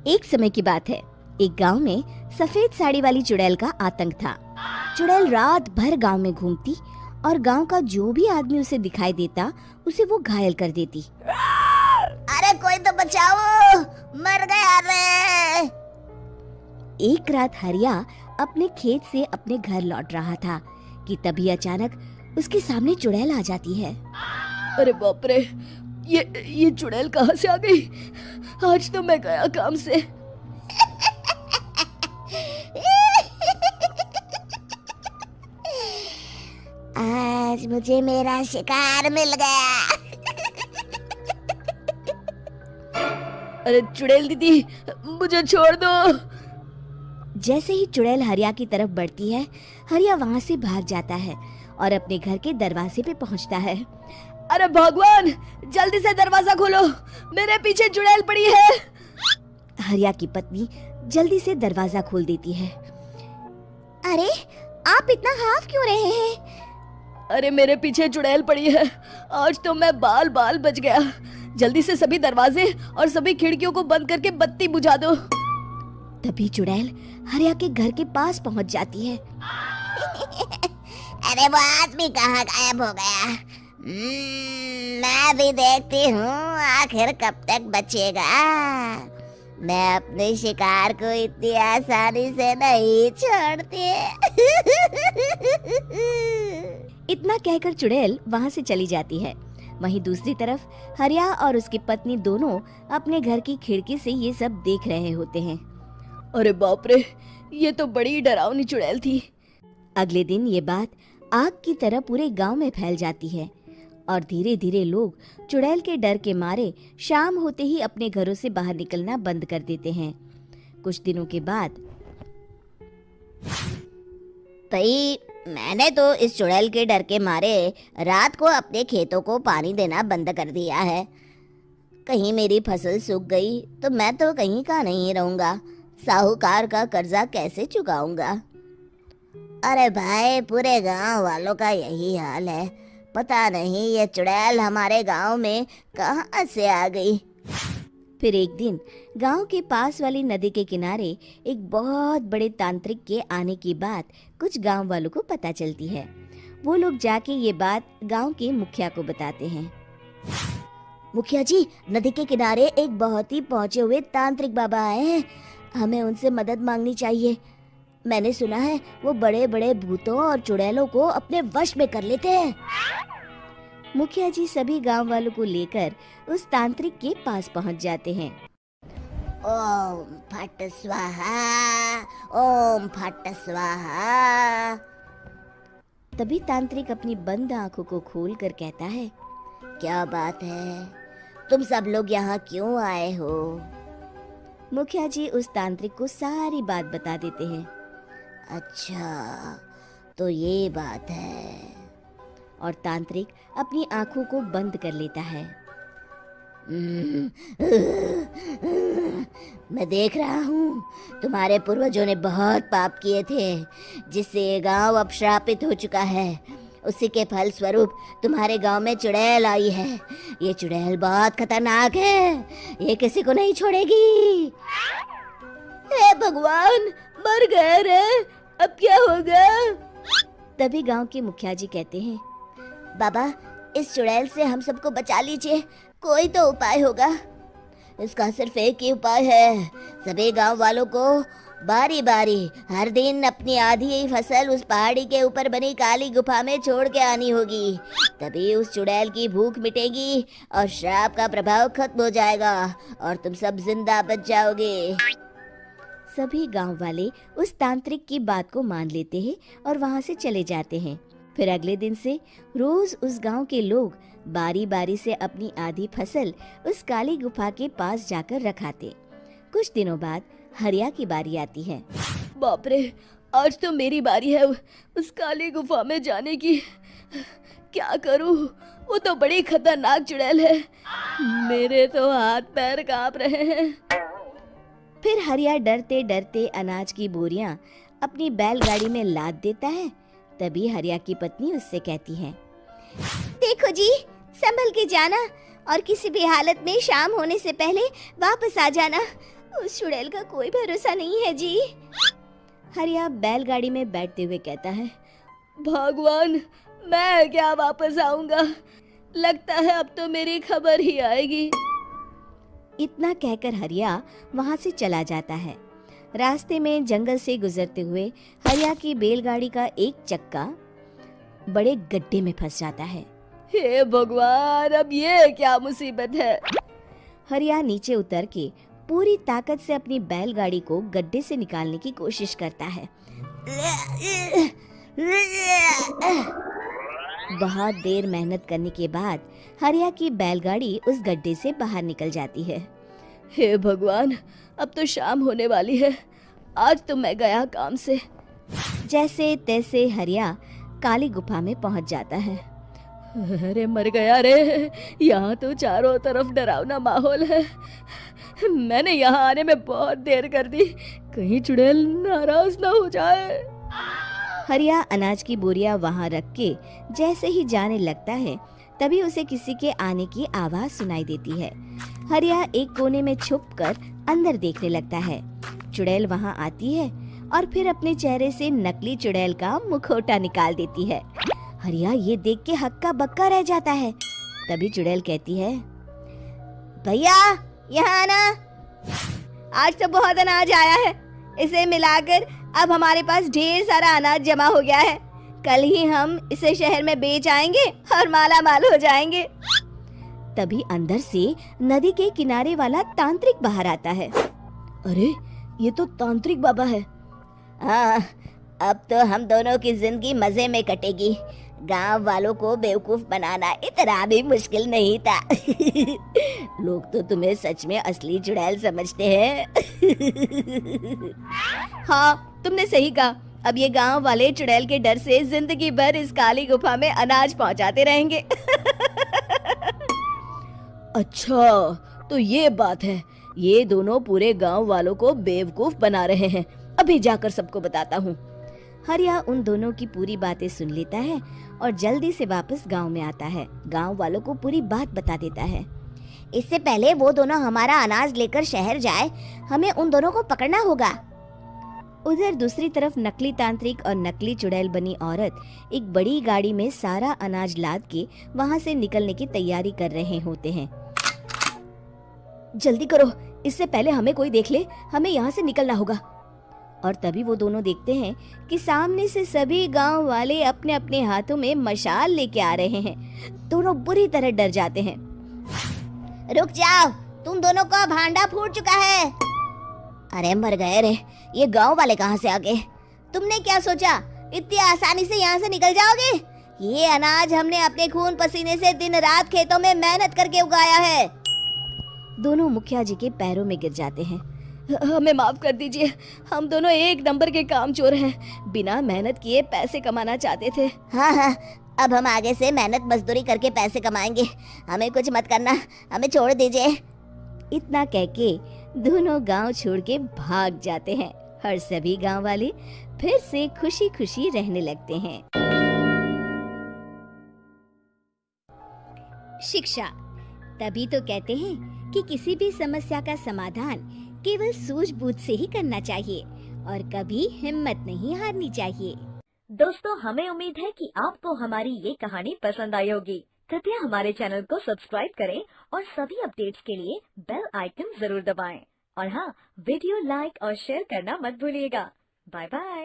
एक समय की बात है। एक गांव में सफेद साड़ी वाली चुड़ैल का आतंक था। चुड़ैल रात भर गांव में घूमती और गांव का जो भी आदमी उसे दिखाई देता उसे वो घायल कर देती। अरे कोई तो बचाओ, मर गया रे। एक रात हरिया अपने खेत से अपने घर लौट रहा था कि तभी अचानक उसके सामने चुड़ैल आ जाती है। अरे बाप रे, ये चुड़ैल कहाँ से आ गई? आज तो मैं गया काम से। आज मुझे मेरा शिकार मिल गया। अरे चुड़ैल दीदी, मुझे छोड़ दो। जैसे ही चुड़ैल हरिया की तरफ बढ़ती है, हरिया वहाँ से भाग जाता है और अपने घर के दरवाजे पे पहुँचता है। अरे भगवान, जल्दी से दरवाजा खोलो, मेरे पीछे चुड़ैल पड़ी है। हरिया की पत्नी जल्दी से दरवाजा खोल देती है। अरे आप इतना हाफ क्यों रहे हैं? अरे मेरे पीछे चुड़ैल पड़ी है, आज तो मैं बाल बाल बच गया। जल्दी से सभी दरवाजे और सभी खिड़कियों को बंद करके बत्ती बुझा दो। तभी चुड़ैल हरिया के घर के पास पहुंच जाती है। अरे वो आदमी कहाँ गायब हो गया? मैं भी देखती हूँ आखिर कब तक बचेगा। मैं अपने शिकार को इतनी आसानी से नहीं छोड़ती। इतना कहकर चुड़ैल वहाँ से चली जाती है। वहीं दूसरी तरफ हरिया और उसकी पत्नी दोनों अपने घर की खिड़की से ये सब देख रहे होते हैं। अरे बाप रे, ये तो बड़ी डरावनी चुड़ैल थी। अगले दिन ये बात आग की तरह पूरे गांव में फैल जाती है और धीरे धीरे लोग चुड़ैल के डर के मारे शाम होते ही अपने घरों से बाहर निकलना बंद कर देते हैं। कुछ दिनों के बाद भाई, मैंने तो इस चुड़ैल के डर के मारे रात को अपने खेतों को पानी देना बंद कर दिया है। कहीं मेरी फसल सूख गई तो मैं तो कहीं का नहीं रहूंगा। साहूकार का कर्जा कैसे चुकाऊंगा? अरे भाई, पूरे गांव वालों का यही हाल है। पता नहीं ये चुड़ैल हमारे गांव में कहां से आ गई। फिर एक दिन गांव के पास वाली नदी के किनारे एक बहुत बड़े तांत्रिक के आने की बात कुछ गांव वालों को पता चलती है। वो लोग जाके ये बात गांव के मुखिया को बताते हैं। मुखिया जी, नदी के किनारे एक बहुत ही पहुंचे हुए तांत्रिक बाबा आए हैं। हमें उनसे मदद मांगनी चाहिए। मैंने सुना है वो बड़े बड़े भूतों और चुड़ैलों को अपने वश में कर लेते हैं। मुखिया जी सभी गांव वालों को लेकर उस तांत्रिक के पास पहुंच जाते हैं। ओम फट स्वाहा, ओम फट स्वाहा। तभी तांत्रिक अपनी बंद आंखों को खोलकर कहता है, क्या बात है? तुम सब लोग यहाँ क्यों आए हो? मुखिया जी उस तांत्रिक को सारी बात बता देते हैं। अच्छा, तो ये बात है। और तांत्रिक अपनी आंखों को बंद कर लेता है। मैं देख रहा हूँ तुम्हारे पूर्वजों ने बहुत पाप किए थे, जिससे ये गांव अब श्रापित हो चुका है। उसी के फल स्वरूप तुम्हारे गांव में चुड़ैल आई है। ये चुड़ैल बहुत खतरनाक है, ये किसी को नहीं छोड़ेगी। हे भगवान, मर गए रे, अब क्या होगा? तभी गांव के मुखिया जी कहते हैं, बाबा, इस चुड़ैल से हम सबको बचा लीजिए। कोई तो उपाय होगा। इसका सिर्फ एक ही उपाय है। सभी गांव वालों को बारी बारी हर दिन अपनी आधी फसल उस पहाड़ी के ऊपर बनी काली गुफा में छोड़ के आनी होगी। तभी उस चुड़ैल की भूख मिटेगी और श्राप का प्रभाव खत्म हो जाएगा और तुम सब जिंदा बच जाओगे। सभी गांव वाले उस तांत्रिक की बात को मान लेते हैं और वहां से चले जाते हैं। फिर अगले दिन से रोज उस गांव के लोग बारी बारी से अपनी आधी फसल उस काली गुफा के पास जाकर रखाते। कुछ दिनों बाद हरिया की बारी आती है। बाप रे, आज तो मेरी बारी है उस काली गुफा में जाने की। क्या करूं? वो तो बड़ी खतरनाक चुड़ैल है। मेरे तो हाथ पैर कांप रहे हैं। फिर हरिया डरते डरते अनाज की बोरियां अपनी बैलगाड़ी में लाद देता है। तभी हरिया की पत्नी उससे कहती है, देखो जी, संभल के जाना और किसी भी हालत में शाम होने से पहले वापस आ जाना। उस चुड़ैल का कोई भरोसा नहीं है जी। हरिया बैलगाड़ी में बैठते हुए कहता है, भगवान, मैं क्या वापस आऊंगा? लगता है अब तो मेरी खबर ही आएगी। इतना कहकर हरिया वहां से चला जाता है। रास्ते में जंगल से गुजरते हुए हरिया की बैलगाड़ी का एक चक्का बड़े गड्ढे में फंस जाता है। हे भगवान, अब ये क्या मुसीबत है? हरिया नीचे उतर के पूरी ताकत से अपनी बैलगाड़ी को गड्ढे से निकालने की कोशिश करता है। बहुत देर मेहनत करने के बाद हरिया की बैलगाड़ी उस गड्ढे से बाहर निकल जाती है। हे भगवान, अब तो शाम होने वाली है। आज तो मैं गया काम से। जैसे तैसे हरिया काली गुफा में पहुंच जाता है। अरे मर गया रे, यहाँ तो चारों तरफ डरावना माहौल है। मैंने यहाँ आने में बहुत देर कर दी, कहीं चुड़ैल नाराज ना हो जाए। हरिया अनाज की बोरियां वहां रख के जैसे ही जाने लगता है, तभी उसे किसी के आने की आवाज सुनाई देती है। हरिया एक कोने में छुपकर अंदर देखने लगता है। चुड़ैल वहां आती है और फिर अपने चेहरे से नकली चुड़ैल का मुखौटा निकाल देती है। हरिया ये देख के हक्का बक्का रह जाता है। तभी चुड़ैल कहती है, भैया यहाँ आना। आज तो बहुत अनाज आया है, इसे मिलाकर अब हमारे पास ढेर सारा अनाज जमा हो गया है। कल ही हम इसे शहर में बेच आएंगे और माला माल हो जाएंगे। तभी अंदर से नदी के किनारे वाला तांत्रिक बाहर आता है। अरे, ये तो तांत्रिक बाबा है। हाँ, अब तो हम दोनों की जिंदगी मजे में कटेगी। गांव वालों को बेवकूफ बनाना इतना भी मुश्किल नहीं था। लोग तो तुम्हें सच में असली चुड़ैल समझते हैं। हाँ, तुमने सही कहा। अब ये गांव वाले चुड़ैल के डर से जिंदगी भर इस काली गुफा में अनाज पहुंचाते रहेंगे। अच्छा, तो ये बात है। ये दोनों पूरे गांव वालों को बेवकूफ बना रहे हैं। अभी जाकर सबको बताता हूँ। हरिया उन दोनों की पूरी बातें सुन लेता है और जल्दी से वापस गांव में आता है। गांव वालों को पूरी बात बता देता है। इससे पहले वो दोनों हमारा अनाज लेकर शहर जाए, हमें उन दोनों को पकड़ना होगा। उधर दूसरी तरफ नकली तांत्रिक और नकली चुड़ैल बनी औरत एक बड़ी गाड़ी में सारा अनाज लाद के वहां से निकलने की तैयारी कर रहे होते हैं। जल्दी करो, इससे पहले हमें कोई देख ले। हमें यहाँ से निकलना होगा। और तभी वो दोनों देखते हैं कि सामने से सभी गांव वाले अपने अपने हाथों में मशाल लेके आ रहे हैं। दोनों बुरी तरह डर जाते हैं। रुक जाओ, तुम दोनों का भांडा फूट चुका है। अरे मर गए रे, ये गांव वाले कहाँ से आ गए? तुमने क्या सोचा इतनी आसानी से यहाँ से निकल जाओगे? ये अनाज हमने अपने खून पसीने से दिन रात खेतों में मेहनत करके उगाया है। दोनों मुखिया जी के पैरों में गिर जाते हैं। हमें माफ कर दीजिए, हम दोनों एक नंबर के कामचोर हैं। बिना मेहनत किए पैसे कमाना चाहते थे। हाँ, अब हम आगे से मेहनत मजदूरी करके पैसे कमाएंगे। हमें कुछ मत करना, हमें छोड़ दीजिए। इतना कह के दोनों गांव छोड़ के भाग जाते हैं और सभी गांव वाले फिर से खुशी खुशी रहने लगते हैं। शिक्षा तभी तो कहते हैं कि किसी भी समस्या का समाधान केवल सूझबूझ से ही करना चाहिए और कभी हिम्मत नहीं हारनी चाहिए। दोस्तों, हमें उम्मीद है कि आपको हमारी ये कहानी पसंद आई होगी। कृपया हमारे चैनल को सब्सक्राइब करें और सभी अपडेट्स के लिए बेल आइकन जरूर दबाएं। और हाँ, वीडियो लाइक और शेयर करना मत भूलिएगा। Bye bye.